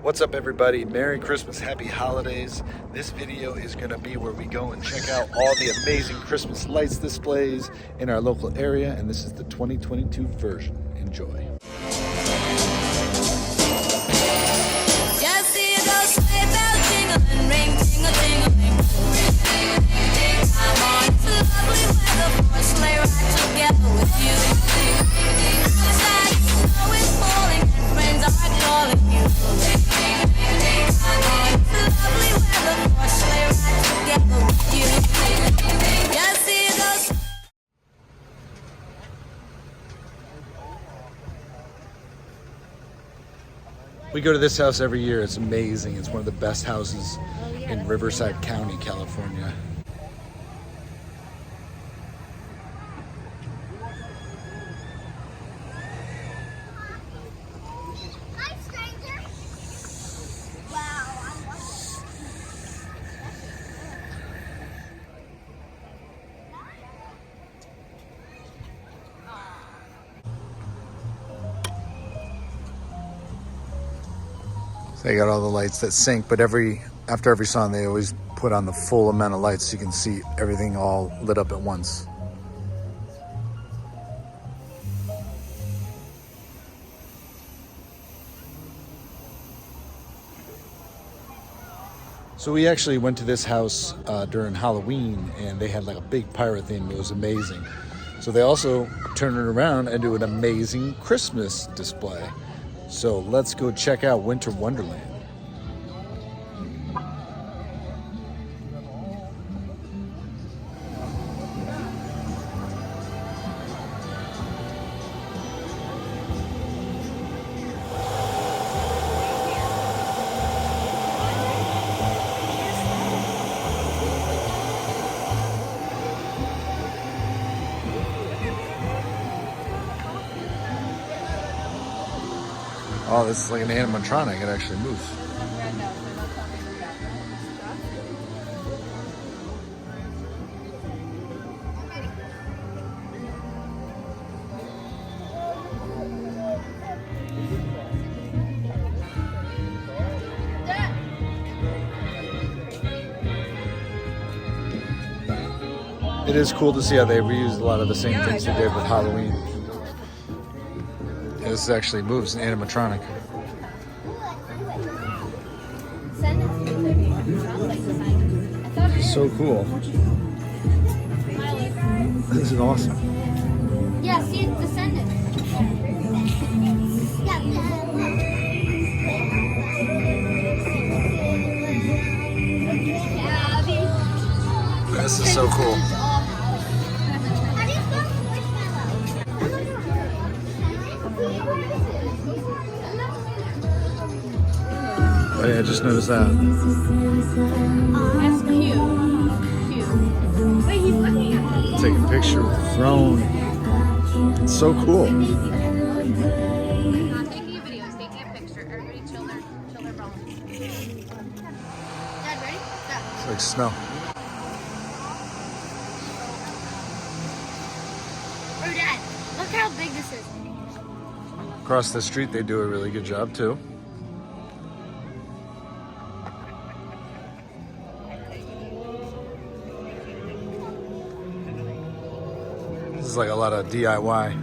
What's up, everybody? Merry Christmas, happy holidays. This video is going to be where we go and check out all the amazing Christmas lights displays in our local area, and this is the 2022 version. Enjoy. Just see those sleigh bells jingling, ring, ting-a-ting-a-ling. I'm on to lovely weather for a sleigh ride together with you. Outside, snow is falling and friends are calling you. I'm on to lovely weather for a sleigh ride together with you. Just see those. We go to this house every year. It's amazing. It's one of the best houses in Riverside County, California. Hi, stranger. Wow, I love So they got all the lights that sync, but after every song they always put on the full amount of lights so you can see everything all lit up at once. So we actually went to this house during Halloween, and they had like a big pirate theme. It was amazing. So they also turned it around and do an amazing Christmas display. So let's go check out Winter Wonderland. Oh, this is like an animatronic. It actually moves. It is cool to see how they reused a lot of the same things they did with Halloween. This actually moves, an animatronic. So cool. This is awesome. Yeah, see, it's descendant. This is so cool. Oh yeah, I just noticed that. That's cute. Wait, he's looking at me. Take a picture with the throne. It's so cool. Not taking a video, it's taking a picture. Everybody chill their bones. Dad, ready? Go. It's like snow. Oh, Dad, look how big this is. Across the street, they do a really good job too. This is like a lot of DIY.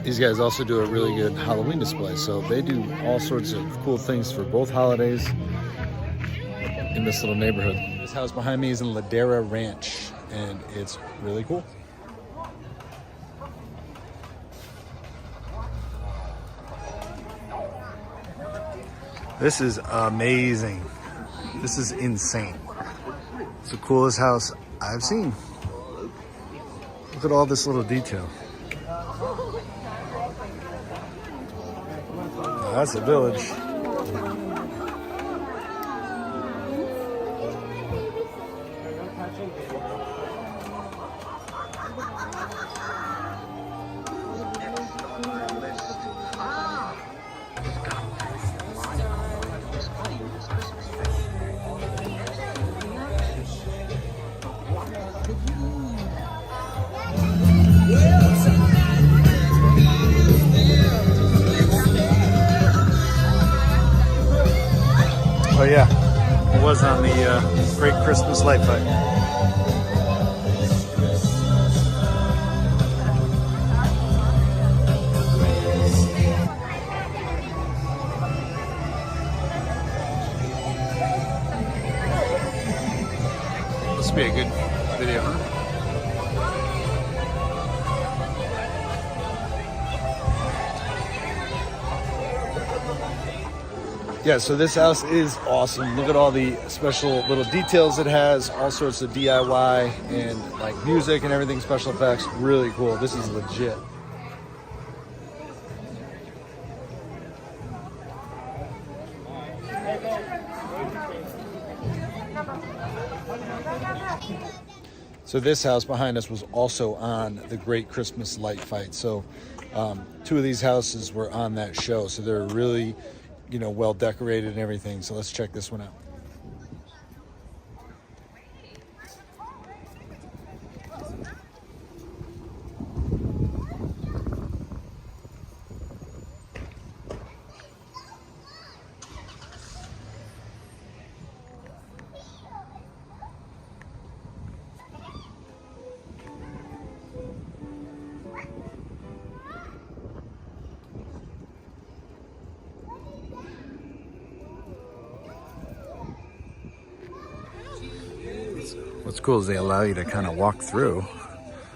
These guys also do a really good Halloween display, so they do all sorts of cool things for both holidays in this little neighborhood. This house behind me is in Ladera Ranch, and it's really cool. This is amazing. This is insane. It's the coolest house I've seen. Look at all this little detail. That's a village. yeah, it was on the Great Christmas Light Fight. This would be a good video, huh? Yeah, so this house is awesome. Look at all the special little details it has, all sorts of DIY and like music and everything, special effects. Really cool. This is legit. So this house behind us was also on the Great Christmas Light Fight. So two of these houses were on that show. So they're really, you know, well decorated and everything. So let's check this one out. What's cool is they allow you to kind of walk through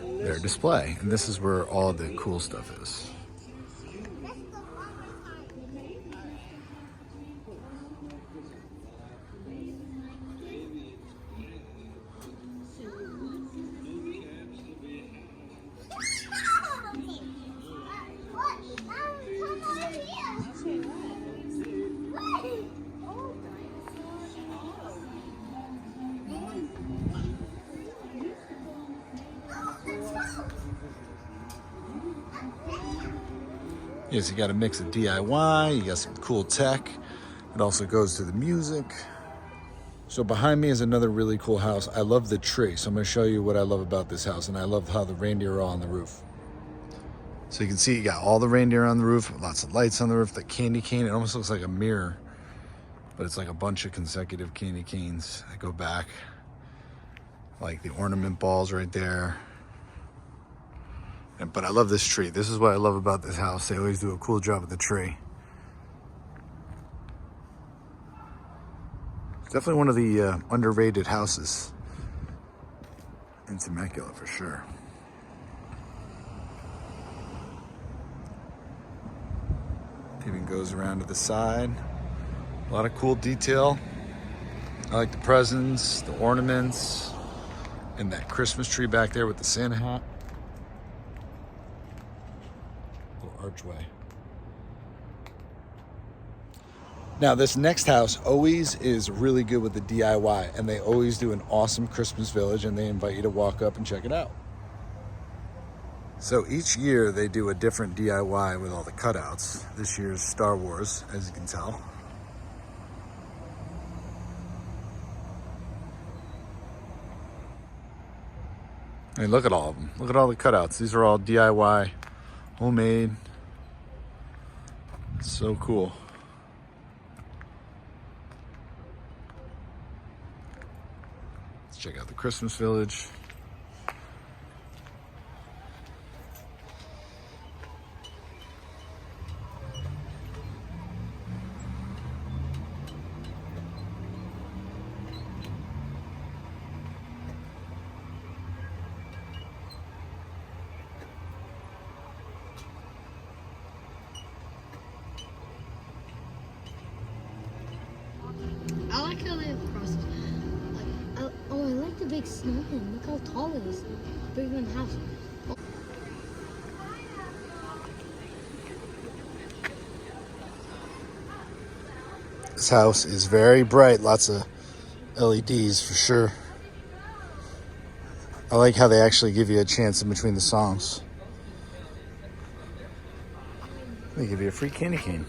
their display. And this is where all the cool stuff is. Yes, you got a mix of DIY, you got some cool tech. It also goes to the music. So behind me is another really cool house. I love the tree, so I'm gonna show you what I love about this house, and I love how the reindeer are all on the roof. So you can see you got all the reindeer on the roof, lots of lights on the roof, the candy cane. It almost looks like a mirror, but it's like a bunch of consecutive candy canes that go back. Like the ornament balls right there. But I love this tree. This is what I love about this house. They always do a cool job with the tree. It's definitely one of the underrated houses in Temecula for sure. It even goes around to the side. A lot of cool detail. I like the presents, the ornaments, and that Christmas tree back there with the Santa hat. Archway. Now this next house always is really good with the DIY, and they always do an awesome Christmas village, and they invite you to walk up and check it out. So each year they do a different DIY with all the cutouts. This year's Star Wars, as you can tell. I mean, look at all of them. Look at all the cutouts. These are all DIY, homemade. So cool. Let's check out the Christmas village. I like how they have crosses. I like the big snowman. Look how tall it is. Bigger than half. This house is very bright. Lots of LEDs for sure. I like how they actually give you a chance in between the songs. They give you a free candy cane.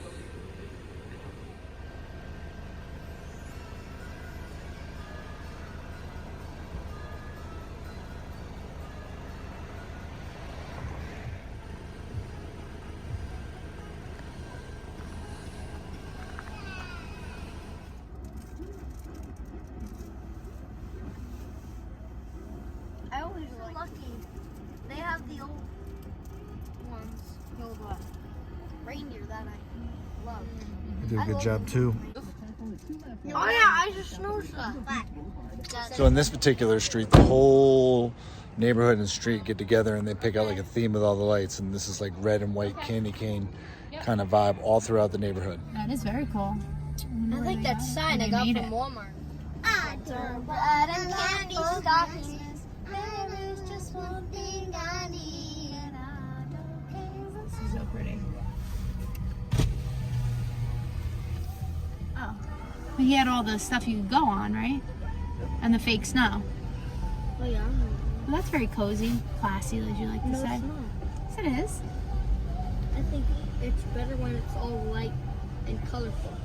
reindeer that I love. They do a good job too. Oh yeah, I just noticed that. So in this particular street, the whole neighborhood and street get together and they pick out like a theme with all the lights, and this is like red and white candy cane kind of vibe all throughout the neighborhood. That is very cool. I like that sign I got from Walmart. I turn blood and candy stockings. There is just one thing I need. This is so pretty. Oh. But he had all the stuff you could go on, right? And the fake snow. Oh yeah. Well, that's very cozy, classy, as you like to No, say. it's not. Yes, it is. I think it's better when it's all light and colorful.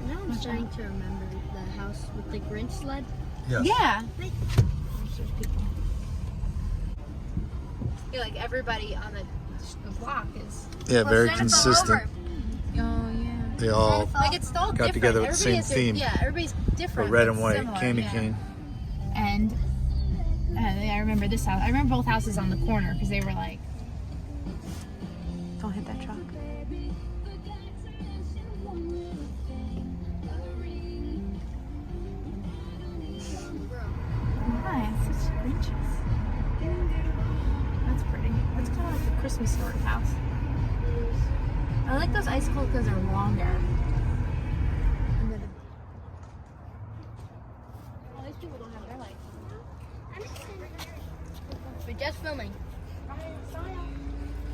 Now I'm starting to remember the house with the Grinch sled. Yes. Yeah. There's those people. I feel like everybody on the block is. Yeah, very Well, consistent. Oh yeah. They all Like it's all got different. together with the same Everybody has theme. Yeah, everybody's for different. red but and white similar, candy yeah. cane. And I remember this house. I remember both houses on the corner because they were like, "Don't hit that truck." Hi, it's such Grinches. That's pretty. That's kind of like a Christmas sort of house. I like those icicles because they're longer. All these people don't have their lights on. We're just filming.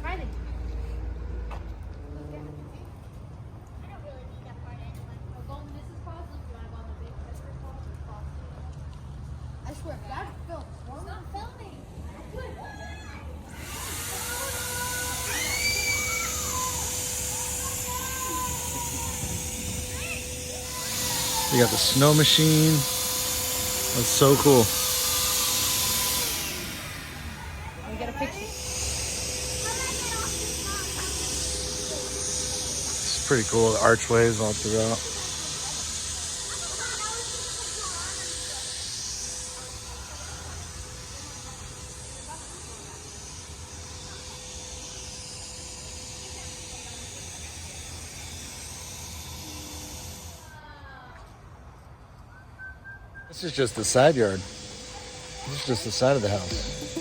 Friday. I swear, that's filmed. Stop filming. You got the snow machine. That's so cool. We got a picture. It's pretty cool. The archways all throughout. This is just the side yard. This is just the side of the house.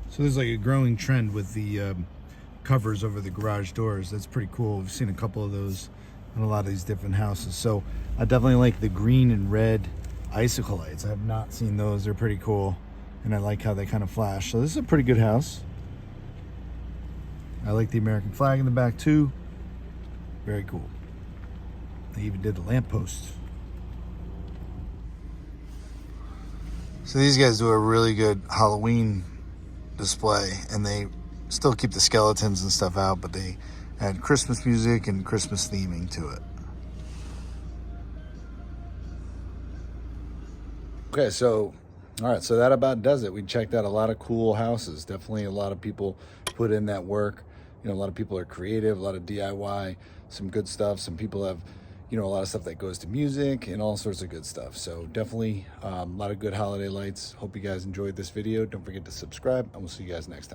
So there's like a growing trend with the covers over the garage doors. That's pretty cool. We've seen a couple of those in a lot of these different houses. So I definitely like the green and red icicle lights. I have not seen those. They're pretty cool. And I like how they kind of flash. So this is a pretty good house. I like the American flag in the back too. Very cool. They even did a lamppost. So these guys do a really good Halloween display, and they still keep the skeletons and stuff out, but they add Christmas music and Christmas theming to it. Okay, so all right, so that about does it. We checked out a lot of cool houses. Definitely a lot of people put in that work. You know, a lot of people are creative, a lot of DIY, some good stuff. Some people have, you know, a lot of stuff that goes to music and all sorts of good stuff. So definitely a lot of good holiday lights. Hope you guys enjoyed this video. Don't forget to subscribe, and we'll see you guys next time.